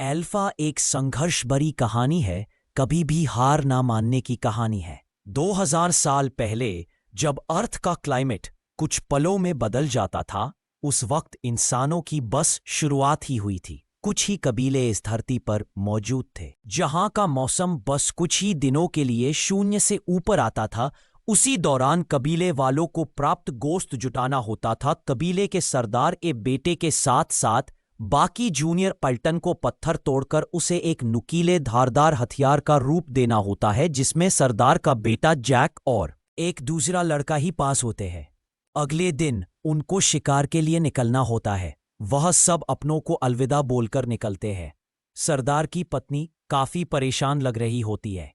Alpha एक संघर्ष भरी कहानी है, कभी भी हार ना मानने की कहानी है। 2000 साल पहले जब अर्थ का क्लाइमेट कुछ पलों में बदल जाता था, उस वक्त इंसानों की बस शुरुआत ही हुई थी। कुछ ही कबीले इस धरती पर मौजूद थे, जहां का मौसम बस कुछ ही दिनों के लिए शून्य से ऊपर आता था। उसी दौरान कबीले वालों को प्राप्त गोश्त जुटाना होता था। कबीले के सरदार के बेटे के साथ साथ बाकी जूनियर पलटन को पत्थर तोड़कर उसे एक नुकीले धारदार हथियार का रूप देना होता है, जिसमें सरदार का बेटा जैक और एक दूसरा लड़का ही पास होते हैं। अगले दिन उनको शिकार के लिए निकलना होता है। वह सब अपनों को अलविदा बोलकर निकलते हैं। सरदार की पत्नी काफी परेशान लग रही होती है,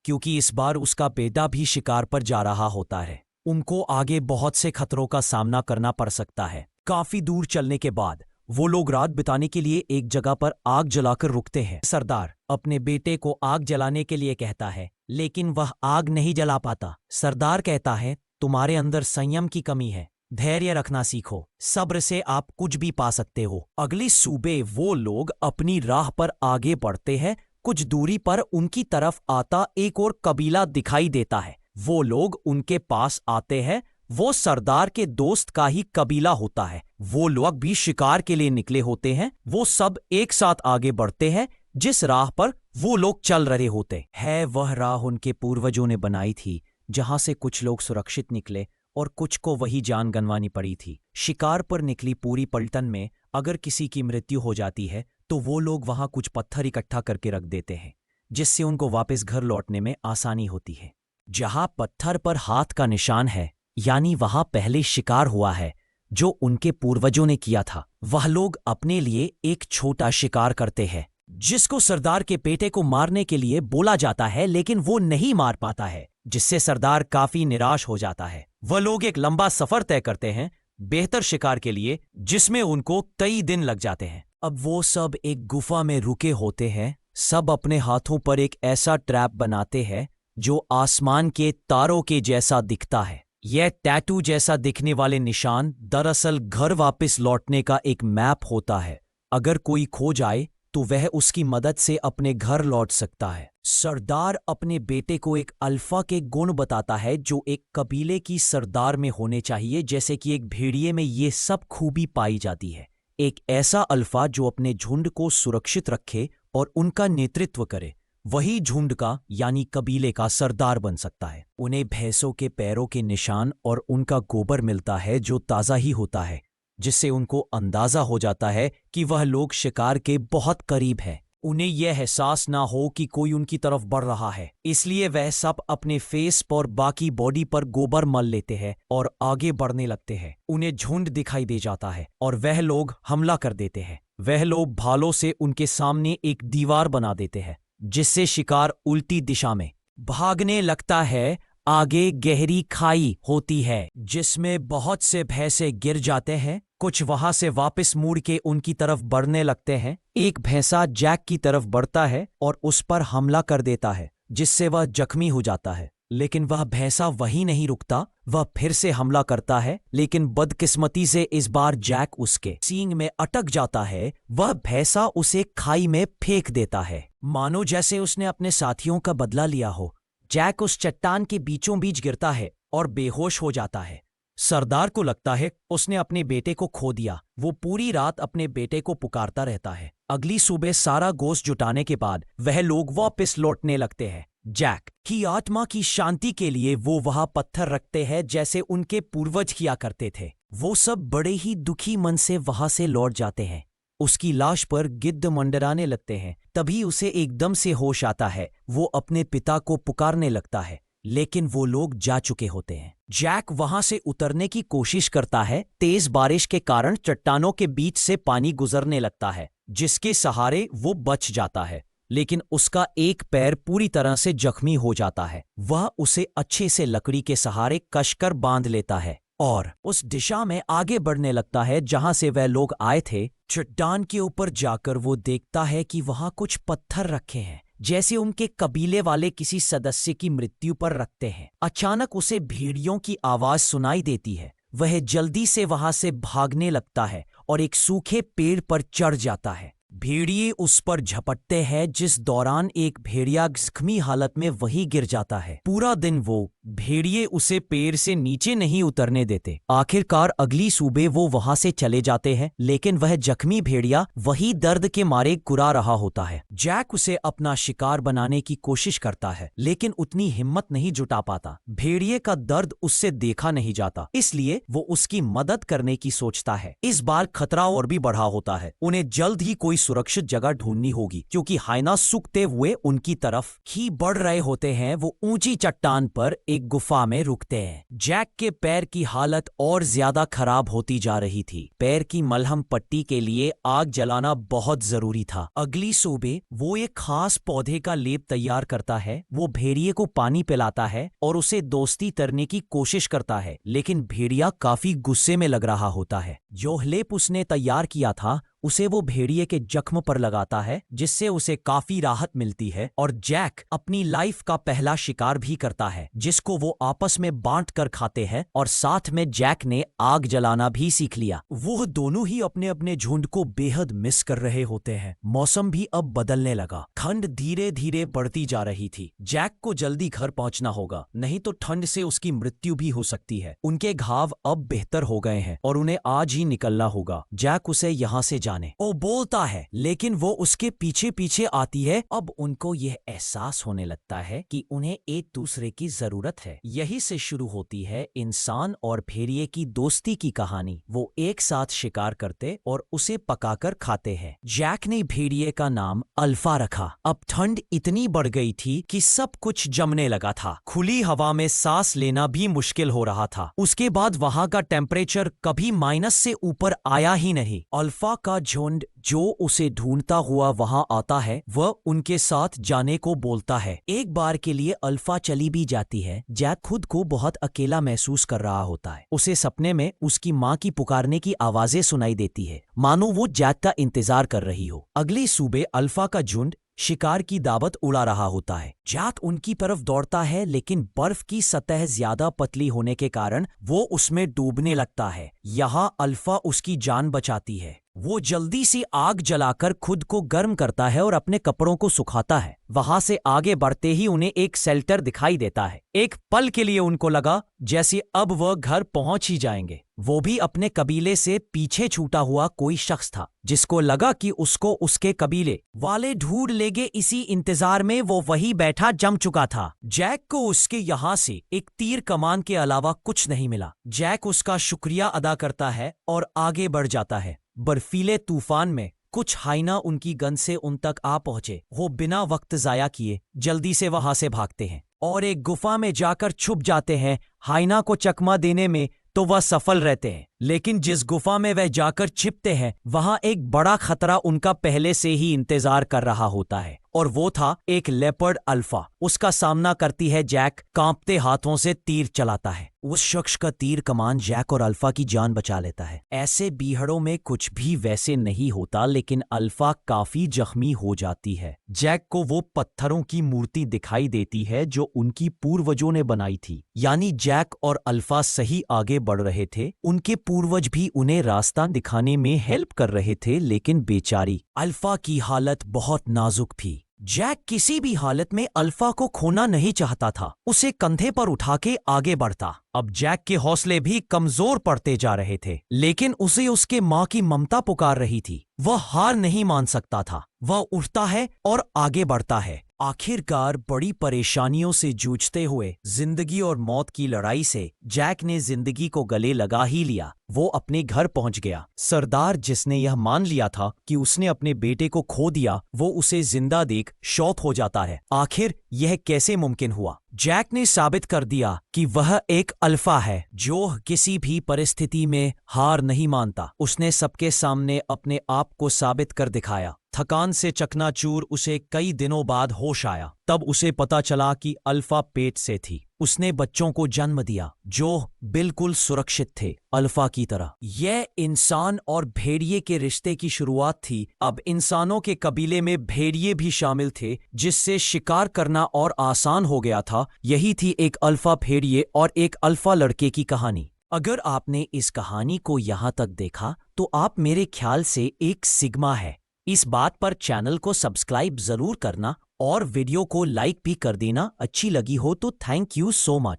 क्योंकि इस बार उसका बेटा भी शिकार पर जा रहा होता है। उनको आगे बहुत से खतरों का सामना करना पड़ सकता है। काफी दूर चलने के बाद वो लोग रात बिताने के लिए एक जगह पर आग जलाकर रुकते हैं। सरदार अपने बेटे को आग जलाने के लिए कहता है, लेकिन वह आग नहीं जला पाता। सरदार कहता है, तुम्हारे अंदर संयम की कमी है, धैर्य रखना सीखो, सब्र से आप कुछ भी पा सकते हो। अगली सुबह वो लोग अपनी राह पर आगे बढ़ते हैं। कुछ दूरी पर उनकी तरफ आता एक और कबीला दिखाई देता है। वो लोग उनके पास आते हैं। वो सरदार के दोस्त का ही कबीला होता है। वो लोग भी शिकार के लिए निकले होते हैं। वो सब एक साथ आगे बढ़ते हैं। जिस राह पर वो लोग चल रहे होते हैं, वह राह उनके पूर्वजों ने बनाई थी, जहां से कुछ लोग सुरक्षित निकले और कुछ को वही जान गंवानी पड़ी थी। शिकार पर निकली पूरी पलटन में अगर किसी की मृत्यु हो जाती है, तो वो लोग वहां कुछ पत्थर इकट्ठा करके रख देते हैं, जिससे उनको वापस घर लौटने में आसानी होती है। जहां पत्थर पर हाथ का निशान है, यानी वहां पहले शिकार हुआ है जो उनके पूर्वजों ने किया था। वह लोग अपने लिए एक छोटा शिकार करते हैं, जिसको सरदार के बेटे को मारने के लिए बोला जाता है, लेकिन वो नहीं मार पाता है, जिससे सरदार काफी निराश हो जाता है। वह लोग एक लंबा सफर तय करते हैं बेहतर शिकार के लिए, जिसमें उनको कई दिन लग जाते हैं। अब वो सब एक गुफा में रुके होते हैं। सब अपने हाथों पर एक ऐसा ट्रैप बनाते हैं जो आसमान के तारों के जैसा दिखता है। यह टैटू जैसा दिखने वाले निशान दरअसल घर वापस लौटने का एक मैप होता है। अगर कोई खो जाए तो वह उसकी मदद से अपने घर लौट सकता है। सरदार अपने बेटे को एक अल्फा के गुण बताता है जो एक कबीले की सरदार में होने चाहिए, जैसे कि एक भेड़िए में ये सब खूबी पाई जाती है। एक ऐसा अल्फा जो अपने झुंड को सुरक्षित रखे और उनका नेतृत्व करे, वही झुंड का यानी कबीले का सरदार बन सकता है। उन्हें भैंसों के पैरों के निशान और उनका गोबर मिलता है जो ताज़ा ही होता है, जिससे उनको अंदाजा हो जाता है कि वह लोग शिकार के बहुत करीब है। उन्हें यह एहसास ना हो कि कोई उनकी तरफ बढ़ रहा है, इसलिए वह सब अपने फेस पर बाकी बॉडी पर गोबर मल लेते हैं और आगे बढ़ने लगते हैं। उन्हें झुंड दिखाई दे जाता है और वह लोग हमला कर देते हैं। वह लोग भालों से उनके सामने एक दीवार बना देते हैं, जिससे शिकार उल्टी दिशा में भागने लगता है। आगे गहरी खाई होती है, जिसमें बहुत से भैंसे गिर जाते हैं। कुछ वहां से वापस मुड़ के उनकी तरफ बढ़ने लगते हैं। एक भैंसा जैक की तरफ बढ़ता है और उस पर हमला कर देता है, जिससे वह जख्मी हो जाता है। लेकिन वह भैंसा वहीं नहीं रुकता, वह फिर से हमला करता है, लेकिन बदकिस्मती से इस बार जैक उसके सींग में अटक जाता है। वह भैंसा उसे खाई में फेंक देता है, मानो जैसे उसने अपने साथियों का बदला लिया हो। जैक उस चट्टान के बीचों बीच गिरता है और बेहोश हो जाता है। सरदार को लगता है उसने अपने बेटे को खो दिया। वो पूरी रात अपने बेटे को पुकारता रहता है। अगली सुबह सारा गोश्त जुटाने के बाद वह लोग वापस लौटने लगते हैं। जैक की आत्मा की शांति के लिए वो वहां पत्थर रखते हैं, जैसे उनके पूर्वज किया करते थे। वो सब बड़े ही दुखी मन से वहां से लौट जाते हैं। उसकी लाश पर गिद्ध मंडराने लगते हैं। तभी उसे एकदम से होश आता है। वो अपने पिता को पुकारने लगता है, लेकिन वो लोग जा चुके होते हैं। जैक वहां से उतरने की कोशिश करता है। तेज बारिश के कारण चट्टानों के बीच से पानी गुजरने लगता है, जिसके सहारे वो बच जाता है, लेकिन उसका एक पैर पूरी तरह से जख्मी हो जाता है। वह उसे अच्छे से लकड़ी के सहारे कसकर बांध लेता है और उस दिशा में आगे बढ़ने लगता है जहां से वह लोग आए थे। चट्टान के ऊपर जाकर वो देखता है कि वहां कुछ पत्थर रखे हैं, जैसे उनके कबीले वाले किसी सदस्य की मृत्यु पर रखते हैं। अचानक उसे भेड़ियों की आवाज सुनाई देती है। वह जल्दी से वहां से भागने लगता है और एक सूखे पेड़ पर चढ़ जाता है। भेड़िए उस पर झपटते हैं, जिस दौरान एक भेड़िया जख्मी हालत में वहीं गिर जाता है। पूरा दिन वो भेड़िए उसे पेड़ से नीचे नहीं उतरने देते। आखिरकार अगली सुबह वो वहां से चले जाते हैं, लेकिन वह जख्मी भेड़िया वही दर्द के मारे कुरा रहा होता है। जैक उसे अपना शिकार बनाने की कोशिश करता है, लेकिन उतनी हिम्मत नहीं जुटा पाता। भेड़िए का दर्द उससे देखा नहीं जाता, इसलिए वो उसकी मदद करने की सोचता है। इस बार खतरा और भी बढ़ा होता है। उन्हें जल्द ही कोई सुरक्षित जगह ढूंढनी होगी, क्योंकि हाइना सूखते हुए उनकी तरफ ही बढ़ रहे होते हैं। वो ऊंची चट्टान पर एक गुफा में रुकते हैं। जैक के पैर की हालत और ज्यादा खराब होती जा रही थी। पैर की मलहम पट्टी के लिए आग जलाना बहुत जरूरी था। अगली सुबह वो एक खास पौधे का लेप तैयार करता है। वो भेड़िए को पानी पिलाता है और उसे दोस्ती करने की कोशिश करता है, लेकिन भेड़िया काफी गुस्से में लग रहा होता है। जो लेप उसने तैयार किया था उसे वो भेड़िए के जख्म पर लगाता है, जिससे उसे काफी राहत मिलती है। और जैक अपनी लाइफ का पहला शिकार भी करता है, जिसको वो आपस में बांट कर खाते हैं। और साथ में जैक ने आग जलाना भी सीख लिया। वो दोनों ही अपने अपने झुंड को बेहद मिस कर रहे होते हैं। मौसम भी अब बदलने लगा। ठंड धीरे धीरे बढ़ती जा रही थी। जैक को जल्दी घर पहुंचना होगा, नहीं तो ठंड से उसकी मृत्यु भी हो सकती है। उनके घाव अब बेहतर हो गए हैं और उन्हें आज ही निकलना होगा। जैक उसे यहाँ से वो बोलता है, लेकिन वो उसके पीछे पीछे आती है। अब उनको यह एहसास होने लगता है कि उन्हें एक दूसरे की जरूरत है। यही से शुरू होती है इंसान और भेड़िए की दोस्ती की कहानी। वो एक साथ शिकार करते और उसे पकाकर खाते हैं। जैक ने भेड़िए का नाम अल्फा रखा। अब ठंड इतनी बढ़ गई थी कि सब कुछ जमने लगा था। खुली हवा में सांस लेना भी मुश्किल हो रहा था। उसके बाद वहां का टेम्परेचर कभी माइनस से ऊपर आया ही नहीं। अल्फा का झुंड जो उसे ढूंढता हुआ वहां आता है, वह उनके साथ जाने को बोलता है। एक बार के लिए अल्फा चली भी जाती है। जैक खुद को बहुत अकेला महसूस कर रहा होता है। उसे सपने में उसकी माँ की पुकारने की आवाजें सुनाई देती है, मानो वो जैक का इंतजार कर रही हो। अगली सुबह अल्फा का झुंड शिकार की दावत उड़ा रहा होता है। जैक उनकी तरफ दौड़ता है, लेकिन बर्फ की सतह ज्यादा पतली होने के कारण वो उसमें डूबने लगता है। यहाँ अल्फा उसकी जान बचाती है। वो जल्दी से आग जलाकर खुद को गर्म करता है और अपने कपड़ों को सुखाता है। वहां से आगे बढ़ते ही उन्हें एक शेल्टर दिखाई देता है। एक पल के लिए उनको लगा जैसे अब वह घर पहुंच ही जाएंगे। वो भी अपने कबीले से पीछे छूटा हुआ कोई शख्स था, जिसको लगा कि उसको उसके कबीले वाले ढूंढ लेंगे। इसी इंतजार में वो वही बैठा जम चुका था। जैक को उसके यहाँ से एक तीर कमान के अलावा कुछ नहीं मिला। जैक उसका शुक्रिया अदा करता है और आगे बढ़ जाता है। बर्फीले तूफान में कुछ हाइना उनकी गन से उन तक आ पहुंचे। वो बिना वक्त जाया किए जल्दी से वहां से भागते हैं और एक गुफा में जाकर छुप जाते हैं। हाइना को चकमा देने में तो वह सफल रहते हैं, लेकिन जिस गुफा में वह जाकर छिपते हैं, वहां एक बड़ा खतरा उनका पहले से ही इंतजार कर रहा होता है। और वो था एक लेपर्ड अल्फा। उसका सामना करती है जैक कांपते हाथों से तीर चलाता है। उस शख्स का तीर कमान जैक और अल्फा की जान बचा लेता है। ऐसे बीहड़ों में कुछ भी वैसे नहीं होता, लेकिन अल्फा काफी जख्मी हो जाती है। जैक को वो पत्थरों की मूर्ति दिखाई देती है जो उनकी पूर्वजों ने बनाई थी। यानी जैक और अल्फा सही आगे बढ़ रहे थे। उनके पूर्वज भी उन्हें रास्ता दिखाने में हेल्प कर रहे थे, लेकिन बेचारी अल्फा की हालत बहुत नाजुक थी। जैक किसी भी हालत में अल्फा को खोना नहीं चाहता था। उसे कंधे पर उठा के आगे बढ़ता। अब जैक के हौसले भी कमजोर पड़ते जा रहे थे, लेकिन उसे उसके माँ की ममता पुकार रही थी। वह हार नहीं मान सकता था। वह उठता है और आगे बढ़ता है। आखिरकार बड़ी परेशानियों से जूझते हुए जिंदगी और मौत की लड़ाई से जैक ने जिंदगी को गले लगा ही लिया। वो अपने घर पहुंच गया। सरदार, जिसने यह मान लिया था कि उसने अपने बेटे को खो दिया, वो उसे जिंदा देख शौक हो जाता है। आखिर यह कैसे मुमकिन हुआ? जैक ने साबित कर दिया कि वह एक अल्फा है जो किसी भी परिस्थिति में हार नहीं मानता। उसने सबके सामने अपने आप को साबित कर दिखाया। थकान से चकनाचूर उसे कई दिनों बाद होश आया। तब उसे पता चला कि अल्फा पेट से थी। उसने बच्चों को जन्म दिया जो बिल्कुल सुरक्षित थे, अल्फा की तरह। यह इंसान और भेड़िए के रिश्ते की शुरुआत थी। अब इंसानों के कबीले में भेड़िए भी शामिल थे, जिससे शिकार करना और आसान हो गया था। यही थी एक अल्फा भेड़िए और एक अल्फा लड़के की कहानी। अगर आपने इस कहानी को यहाँ तक देखा तो आप मेरे ख्याल से एक सिग्मा है। इस बात पर चैनल को सब्सक्राइब जरूर करना और वीडियो को लाइक भी कर देना। अच्छी लगी हो तो थैंक यू सो मच।